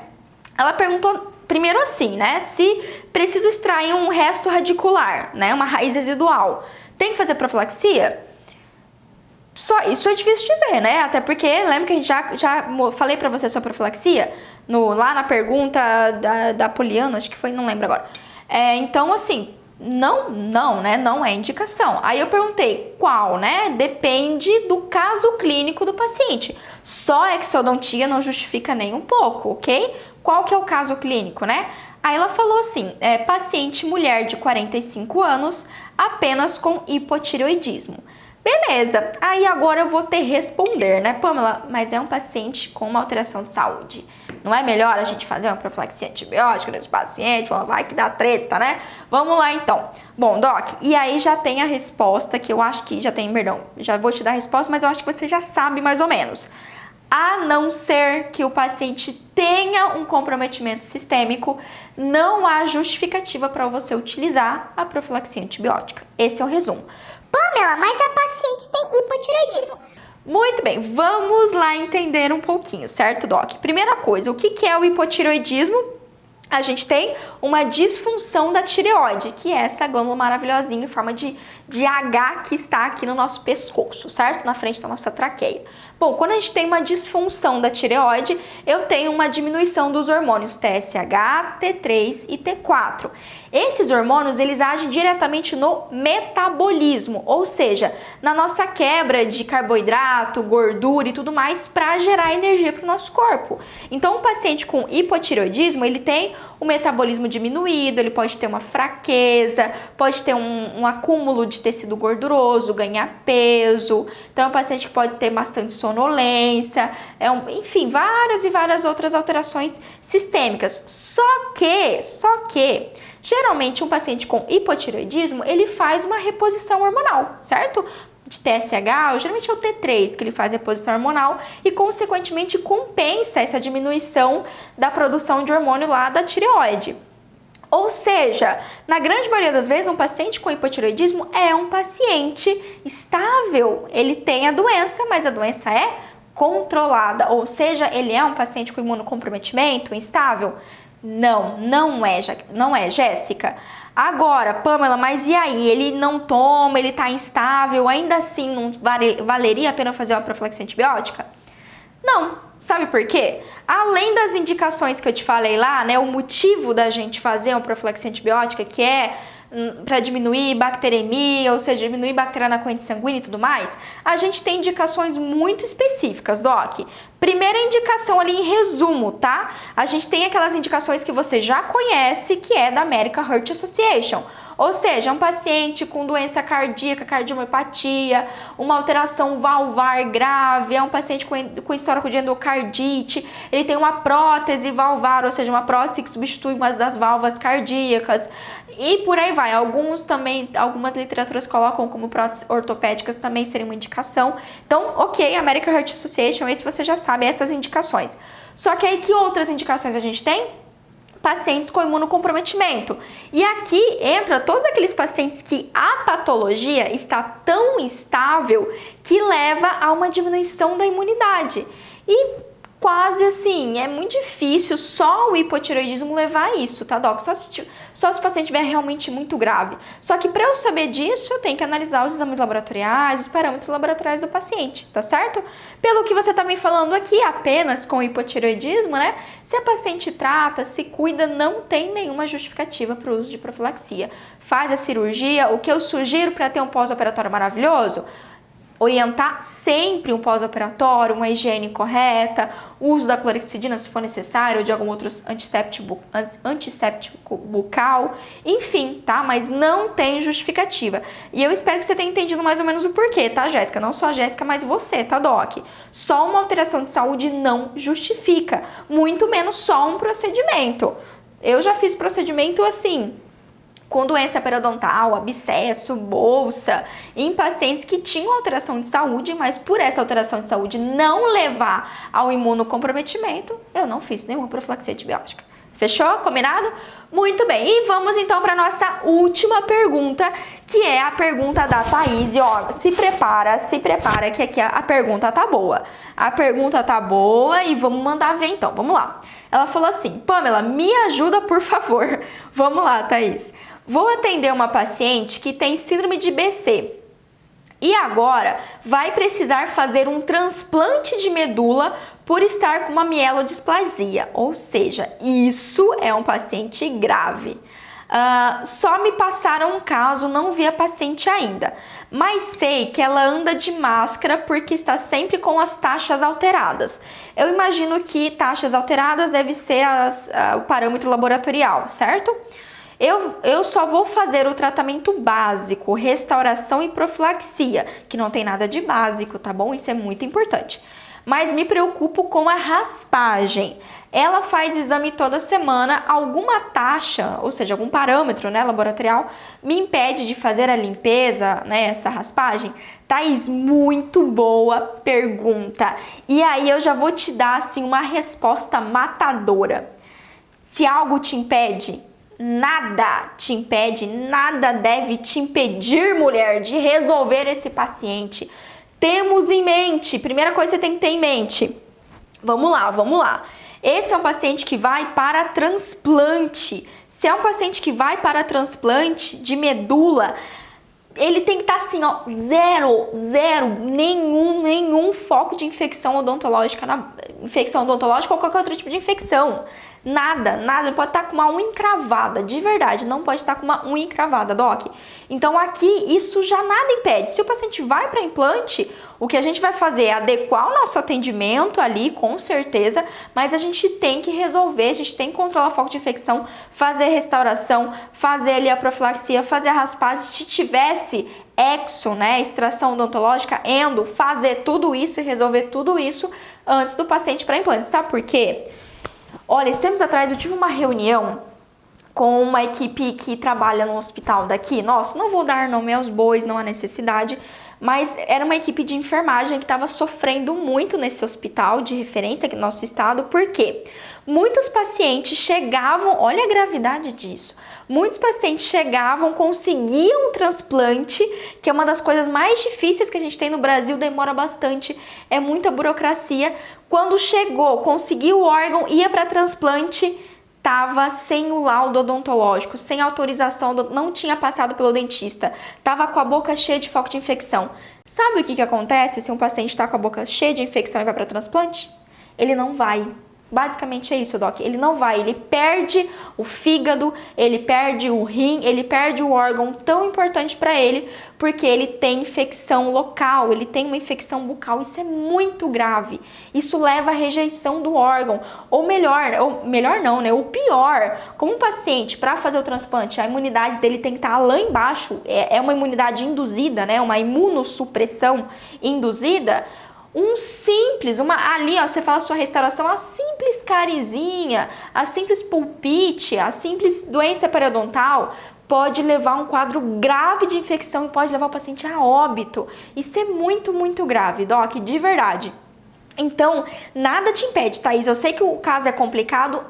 A: Ela perguntou primeiro assim, né? Se preciso extrair um resto radicular, né? Uma raiz residual, tem que fazer profilaxia? Só isso é difícil dizer, né? Até porque, lembra que a gente já falei pra você sobre profilaxia? Lá na pergunta da Poliana, acho que foi, não lembro agora. Então, assim, não, né? Não é indicação. Aí eu perguntei qual, né? Depende do caso clínico do paciente. Só exodontia não justifica nem um pouco, ok? Qual que é o caso clínico, né? Aí ela falou assim, paciente mulher de 45 anos, apenas com hipotireoidismo. Beleza, aí agora eu vou ter que responder, né, Pamela? Mas é um paciente com uma alteração de saúde. Não é melhor a gente fazer uma profilaxia antibiótica nesse paciente? Vai que dá treta, né? Vamos lá, então. Bom, Doc, e aí já tem a resposta, que eu acho que já tem, perdão, já vou te dar a resposta, mas eu acho que você já sabe mais ou menos. A não ser que o paciente tenha um comprometimento sistêmico, não há justificativa para você utilizar a profilaxia antibiótica. Esse é o resumo.
B: Pamela, mas a paciente tem hipotireoidismo.
A: Muito bem, vamos lá entender um pouquinho, certo, Doc? Primeira coisa, o que é o hipotireoidismo? A gente tem uma disfunção da tireoide, que é essa glândula maravilhosinha em forma de de H que está aqui no nosso pescoço, certo? Na frente da nossa traqueia. Bom, quando a gente tem uma disfunção da tireoide, eu tenho uma diminuição dos hormônios TSH, T3 e T4. Esses hormônios, eles agem diretamente no metabolismo, ou seja, na nossa quebra de carboidrato, gordura e tudo mais para gerar energia para o nosso corpo. Então, um paciente com hipotireoidismo, ele tem o metabolismo diminuído, ele pode ter uma fraqueza, pode ter um acúmulo de tecido gorduroso, ganhar peso. Então, é um paciente que pode ter bastante sonolência, enfim, várias e várias outras alterações sistêmicas. Só que geralmente um paciente com hipotireoidismo, ele faz uma reposição hormonal, certo? De TSH, geralmente é o T3 que ele faz reposição hormonal e consequentemente compensa essa diminuição da produção de hormônio lá da tireoide. Ou seja, na grande maioria das vezes, um paciente com hipotireoidismo é um paciente estável. Ele tem a doença, mas a doença é controlada. Ou seja, ele é um paciente com imunocomprometimento instável? Não é, Jéssica. Agora, Pamela, mas e aí? Ele não toma, ele tá instável, ainda assim não valeria a pena fazer uma profilaxia antibiótica? Não. Sabe por quê? Além das indicações que eu te falei lá, né, o motivo da gente fazer uma profilaxia antibiótica, que é para diminuir bacteremia, ou seja, diminuir bactéria na corrente sanguínea e tudo mais, a gente tem indicações muito específicas, Doc. Primeira indicação ali em resumo, tá? A gente tem aquelas indicações que você já conhece, que é da American Heart Association. Ou seja, um paciente com doença cardíaca, cardiomiopatia, uma alteração valvar grave, é um paciente com histórico de endocardite, ele tem uma prótese valvar, ou seja, uma prótese que substitui uma das válvulas cardíacas, e por aí vai. Algumas literaturas colocam como próteses ortopédicas também seria uma indicação. Então, ok, American Heart Association, esse você já sabe, essas indicações. Só que aí, que outras indicações a gente tem? Pacientes com imunocomprometimento. E aqui entra todos aqueles pacientes que a patologia está tão instável que leva a uma diminuição da imunidade. E quase assim, é muito difícil só o hipotireoidismo levar a isso, tá, Doc? Só se o paciente estiver realmente muito grave. Só que para eu saber disso, eu tenho que analisar os exames laboratoriais, os parâmetros laboratoriais do paciente, tá certo? Pelo que você tá me falando aqui, apenas com hipotireoidismo, né? Se a paciente trata, se cuida, não tem nenhuma justificativa para o uso de profilaxia. Faz a cirurgia, o que eu sugiro para ter um pós-operatório maravilhoso? Orientar sempre um pós-operatório, uma higiene correta, o uso da clorexidina se for necessário, ou de algum outro antisséptico bucal, enfim, tá? Mas não tem justificativa. E eu espero que você tenha entendido mais ou menos o porquê, tá, Jéssica? Não só a Jéssica, mas você, tá, Doc? Só uma alteração de saúde não justifica, muito menos só um procedimento. Eu já fiz procedimento assim, com doença periodontal, abscesso, bolsa, em pacientes que tinham alteração de saúde, mas por essa alteração de saúde não levar ao imunocomprometimento, eu não fiz nenhuma profilaxia antibiótica. Fechou? Combinado? Muito bem. E vamos então para nossa última pergunta, que é a pergunta da Thaís. E ó, se prepara que aqui a pergunta tá boa. A pergunta tá boa e vamos mandar ver então. Vamos lá. Ela falou assim: Pamela, me ajuda por favor. Vamos lá, Thaís. Vou atender uma paciente que tem síndrome de BC e agora vai precisar fazer um transplante de medula por estar com uma mielodisplasia, ou seja, isso é um paciente grave. Só me passaram um caso, não vi a paciente ainda, mas sei que ela anda de máscara porque está sempre com as taxas alteradas. Eu imagino que taxas alteradas deve ser o parâmetro laboratorial, certo? Eu só vou fazer o tratamento básico, restauração e profilaxia, que não tem nada de básico, tá bom? Isso é muito importante. Mas me preocupo com a raspagem. Ela faz exame toda semana, alguma taxa, ou seja, algum parâmetro, né, laboratorial, me impede de fazer a limpeza, né, essa raspagem? Thaís, muito boa pergunta. E aí eu já vou te dar, assim, uma resposta matadora. Se algo te impede, nada te impede, nada deve te impedir, mulher, de resolver esse paciente. Temos em mente, primeira coisa que você tem que ter em mente. Vamos lá. Esse é um paciente que vai para transplante. Se é um paciente que vai para transplante de medula, ele tem que estar assim, ó, zero, nenhum foco de infecção odontológica ou qualquer outro tipo de infecção. Nada, ele pode estar com uma unha encravada, de verdade, não pode estar com uma unha encravada, doc. Então aqui, isso já nada impede. Se o paciente vai para implante, o que a gente vai fazer é adequar o nosso atendimento ali, com certeza, mas a gente tem que resolver, a gente tem que controlar o foco de infecção, fazer restauração, fazer ali a profilaxia, fazer a raspagem. Se tivesse exo, né, extração odontológica, endo, fazer tudo isso e resolver tudo isso antes do paciente para implante. Sabe por quê? Olha, esses tempos atrás eu tive uma reunião com uma equipe que trabalha no hospital daqui. Nossa, não vou dar nome aos bois, não há necessidade, mas era uma equipe de enfermagem que estava sofrendo muito nesse hospital de referência aqui no nosso estado. Por quê? Muitos pacientes chegavam, olha a gravidade disso, muitos pacientes chegavam, conseguiam um transplante, que é uma das coisas mais difíceis que a gente tem no Brasil, demora bastante, é muita burocracia. Quando chegou, conseguiu o órgão, ia para transplante, tava sem o laudo odontológico, sem autorização, não tinha passado pelo dentista, tava com a boca cheia de foco de infecção. Sabe o que acontece se um paciente está com a boca cheia de infecção e vai para transplante? Ele não vai. Basicamente é isso, doc. Ele não vai, ele perde o fígado, ele perde o rim, ele perde o órgão tão importante para ele, porque ele tem infecção local, ele tem uma infecção bucal. Isso é muito grave. Isso leva à rejeição do órgão. Ou melhor não, né? O pior, como um paciente, para fazer o transplante, a imunidade dele tem que estar lá embaixo, é uma imunidade induzida, né? Uma imunossupressão induzida. Ali ó, você fala sua restauração, a simples carizinha, a simples pulpite, a simples doença periodontal pode levar a um quadro grave de infecção e pode levar o paciente a óbito. Isso é muito grave, doc, de verdade. Então, nada te impede, Thaís. Eu sei que o caso é complicado,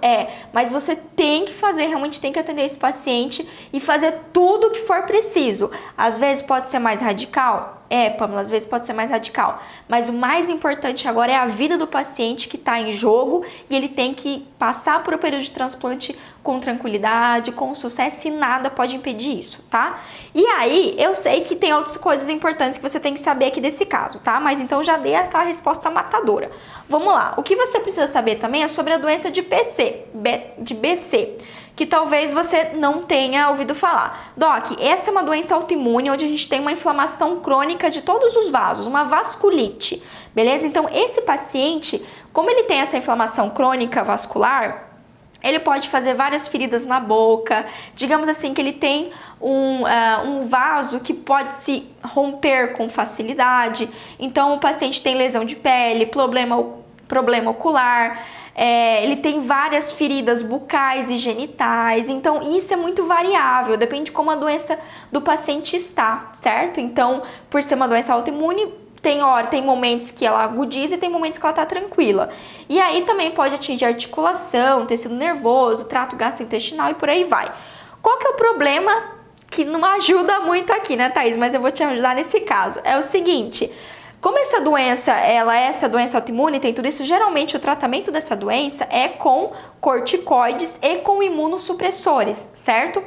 A: mas você tem que fazer, realmente tem que atender esse paciente e fazer tudo o que for preciso. Às vezes pode ser mais radical? Pamela, às vezes pode ser mais radical. Mas o mais importante agora é a vida do paciente que está em jogo e ele tem que passar por um período de transplante com tranquilidade, com sucesso, e nada pode impedir isso, tá? E aí, eu sei que tem outras coisas importantes que você tem que saber aqui desse caso, tá? Mas então já dei aquela resposta matadora. Vamos lá. O que você precisa saber também é sobre a doença de BC, que talvez você não tenha ouvido falar. Doc, essa é uma doença autoimune onde a gente tem uma inflamação crônica de todos os vasos, uma vasculite, beleza? Então, esse paciente, como ele tem essa inflamação crônica vascular, ele pode fazer várias feridas na boca, digamos assim que ele tem um vaso que pode se romper com facilidade, então o paciente tem lesão de pele, problema ocular, ele tem várias feridas bucais e genitais, então isso é muito variável, depende de como a doença do paciente está, certo? Então, por ser uma doença autoimune, tem momentos que ela agudiza e tem momentos que ela tá tranquila. E aí também pode atingir articulação, tecido nervoso, trato gastrointestinal e por aí vai. Qual que é o problema que não ajuda muito aqui, né, Thaís? Mas eu vou te ajudar nesse caso. É o seguinte, como essa doença autoimune, tem tudo isso, geralmente o tratamento dessa doença é com corticoides e com imunossupressores, certo?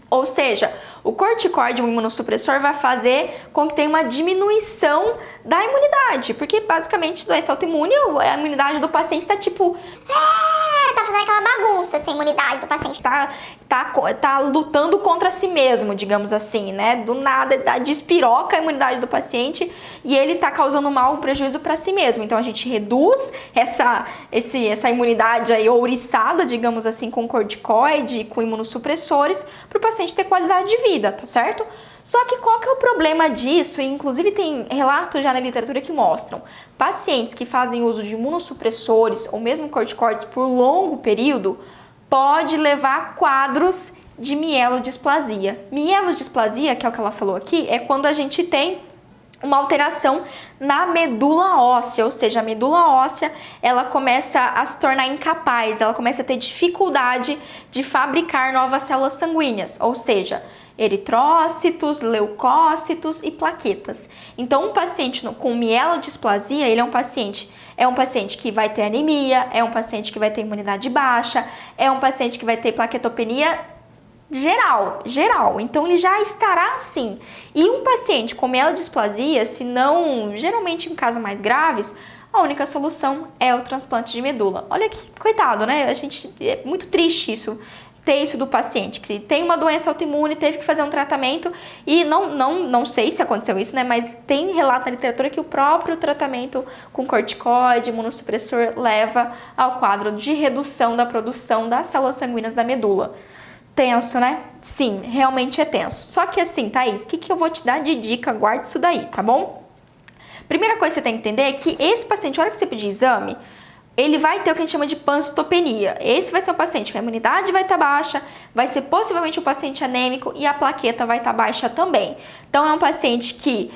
A: Ou seja, o corticoide, um imunossupressor, vai fazer com que tenha uma diminuição da imunidade, porque basicamente doença autoimune, a imunidade do paciente está tipo...
B: tá fazendo aquela bagunça, essa imunidade do paciente.
A: Tá lutando contra si mesmo, digamos assim, né? Do nada, despiroca a imunidade do paciente e ele tá causando um prejuízo para si mesmo. Então a gente reduz essa imunidade aí ouriçada, digamos assim, com corticoide, com imunossupressores, para o paciente ter qualidade de vida, tá certo? Só que qual que é o problema disso? E inclusive tem relatos já na literatura que mostram pacientes que fazem uso de imunossupressores ou mesmo corticoides por longo período pode levar a quadros de mielodisplasia. Mielodisplasia, que é o que ela falou aqui, é quando a gente tem uma alteração na medula óssea, ou seja, a medula óssea ela começa a se tornar incapaz, ela começa a ter dificuldade de fabricar novas células sanguíneas, ou seja, eritrócitos, leucócitos e plaquetas. Então, um paciente com mielodisplasia, ele é um paciente que vai ter anemia, é um paciente que vai ter imunidade baixa, é um paciente que vai ter plaquetopenia geral. Então ele já estará assim. E um paciente com mielodisplasia, se não, geralmente em casos mais graves, a única solução é o transplante de medula. Olha que coitado, né? É muito triste isso. Ter isso do paciente, que tem uma doença autoimune, teve que fazer um tratamento e não sei se aconteceu isso, né? Mas tem relato na literatura que o próprio tratamento com corticoide, imunossupressor, leva ao quadro de redução da produção das células sanguíneas da medula. Tenso, né? Sim, realmente é tenso. Só que assim, Thaís, o que eu vou te dar de dica? Guarde isso daí, tá bom? Primeira coisa que você tem que entender é que esse paciente, na hora que você pedir exame, ele vai ter o que a gente chama de pancitopenia. Esse vai ser um paciente que a imunidade vai estar baixa, vai ser possivelmente um paciente anêmico e a plaqueta vai estar baixa também. Então é um paciente que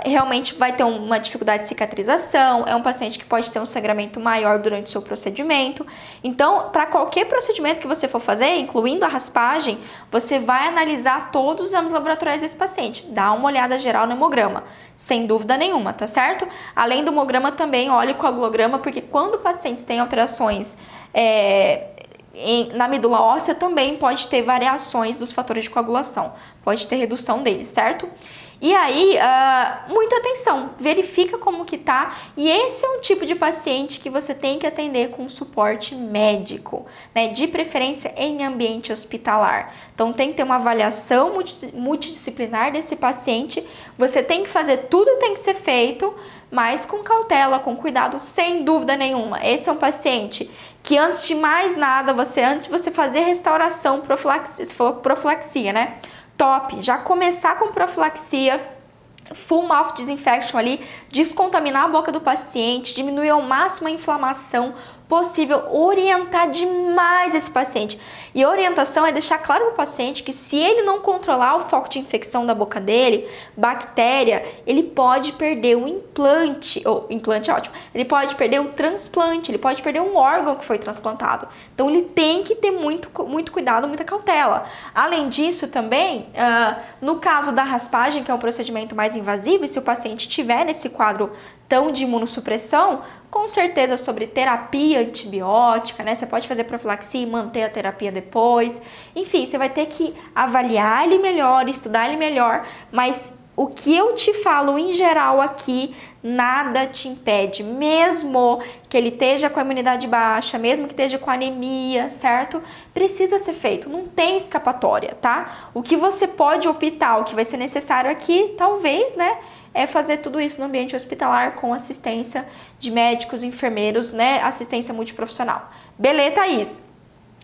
A: realmente vai ter uma dificuldade de cicatrização, é um paciente que pode ter um sangramento maior durante o seu procedimento. Então, para qualquer procedimento que você for fazer, incluindo a raspagem, você vai analisar todos os exames laboratoriais desse paciente, dá uma olhada geral no hemograma, sem dúvida nenhuma, tá certo? Além do hemograma também, olhe o coagulograma, porque quando pacientes têm alterações na medula óssea, também pode ter variações dos fatores de coagulação, pode ter redução deles, certo? E aí, muita atenção, verifica como que tá, e esse é um tipo de paciente que você tem que atender com suporte médico, né, de preferência em ambiente hospitalar. Então tem que ter uma avaliação multidisciplinar desse paciente, você tem que fazer tudo, tem que ser feito, mas com cautela, com cuidado, sem dúvida nenhuma. Esse é um paciente que antes de mais nada, antes de você fazer restauração, profilaxia, você falou profilaxia, né? Top, já começar com profilaxia, full mouth disinfection ali, descontaminar a boca do paciente, diminuir ao máximo a inflamação possível, orientar demais esse paciente. E a orientação é deixar claro para o paciente que se ele não controlar o foco de infecção da boca dele, bactéria, ele pode perder o implante, ou implante é ótimo, ele pode perder o transplante, ele pode perder um órgão que foi transplantado. Então ele tem que ter muito cuidado, muita cautela. Além disso também, no caso da raspagem, que é um procedimento mais invasivo, e se o paciente tiver nesse quadro tão de imunossupressão, com certeza sobre terapia antibiótica, né? Você pode fazer profilaxia e manter a terapia depois. Enfim, você vai ter que avaliar ele melhor, estudar ele melhor, mas o que eu te falo em geral aqui, nada te impede, mesmo que ele esteja com a imunidade baixa, mesmo que esteja com anemia, certo? Precisa ser feito, não tem escapatória, tá? O que você pode optar, o que vai ser necessário aqui, talvez, né? É fazer tudo isso no ambiente hospitalar com assistência de médicos, enfermeiros, né? Assistência multiprofissional. Beleza, Thaís?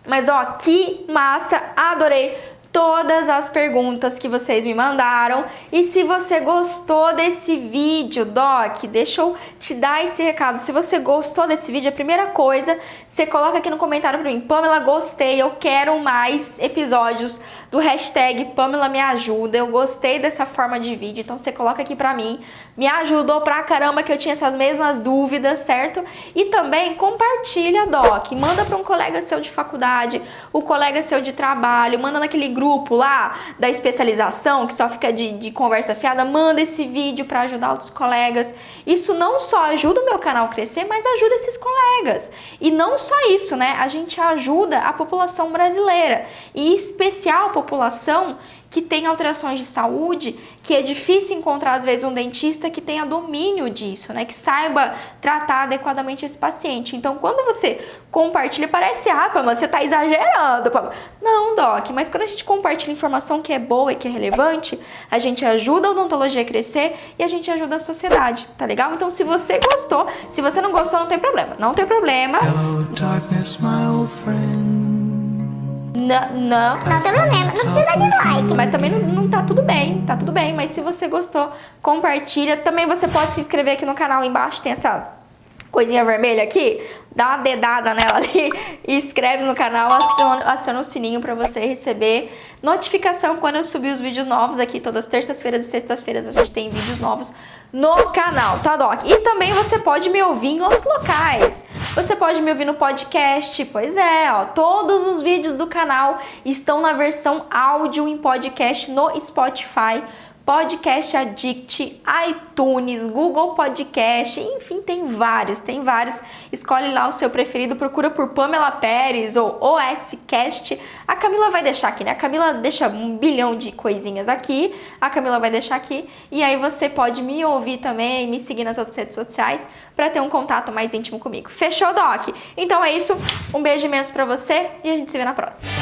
A: Mas ó, que massa, adorei todas as perguntas que vocês me mandaram. E se você gostou desse vídeo, Doc, deixa eu te dar esse recado. Se você gostou desse vídeo, a primeira coisa, você coloca aqui no comentário pra mim: Pamela, gostei, eu quero mais episódios do hashtag Pamela me ajuda, eu gostei dessa forma de vídeo, então você coloca aqui pra mim, me ajudou pra caramba que eu tinha essas mesmas dúvidas, certo? E também compartilha, Doc, manda pra um colega seu de faculdade, o colega seu de trabalho, manda naquele grupo lá da especialização que só fica de conversa fiada, manda esse vídeo pra ajudar outros colegas. Isso não só ajuda o meu canal a crescer, mas ajuda esses colegas. E não só isso, né? A gente ajuda a população brasileira, e em especial a população que tem alterações de saúde, que é difícil encontrar às vezes um dentista que tenha domínio disso, né? Que saiba tratar adequadamente esse paciente. Então, quando você compartilha, parece, Pamela, você tá exagerando, Pamela. Não, Doc, mas quando a gente compartilha informação que é boa e que é relevante, a gente ajuda a odontologia a crescer e a gente ajuda a sociedade, tá legal? Então, se você gostou, se você não gostou, não tem problema. Não tem problema.
C: Hello, darkness, my old friend.
B: Não tem problema, não precisa dar dislike.
A: Mas também não tá tudo bem, mas se você gostou, compartilha. Também você pode se inscrever aqui no canal, embaixo tem essa coisinha vermelha aqui, dá uma dedada nela ali e inscreve no canal, aciona o sininho pra você receber notificação quando eu subir os vídeos novos aqui. Todas terças-feiras e sextas-feiras a gente tem vídeos novos no canal, tá, Doc? E também você pode me ouvir em outros locais. Você pode me ouvir no podcast, pois é, ó, todos os vídeos do canal estão na versão áudio em podcast no Spotify. Podcast Addict, iTunes, Google Podcast, enfim, tem vários. Escolhe lá o seu preferido, procura por Pamela Pérez ou OSCast. A Camila vai deixar aqui, né? A Camila deixa 1 bilhão de coisinhas aqui, a Camila vai deixar aqui, e aí você pode me ouvir também, me seguir nas outras redes sociais para ter um contato mais íntimo comigo. Fechou, Doc? Então é isso, um beijo imenso pra você e a gente se vê na próxima.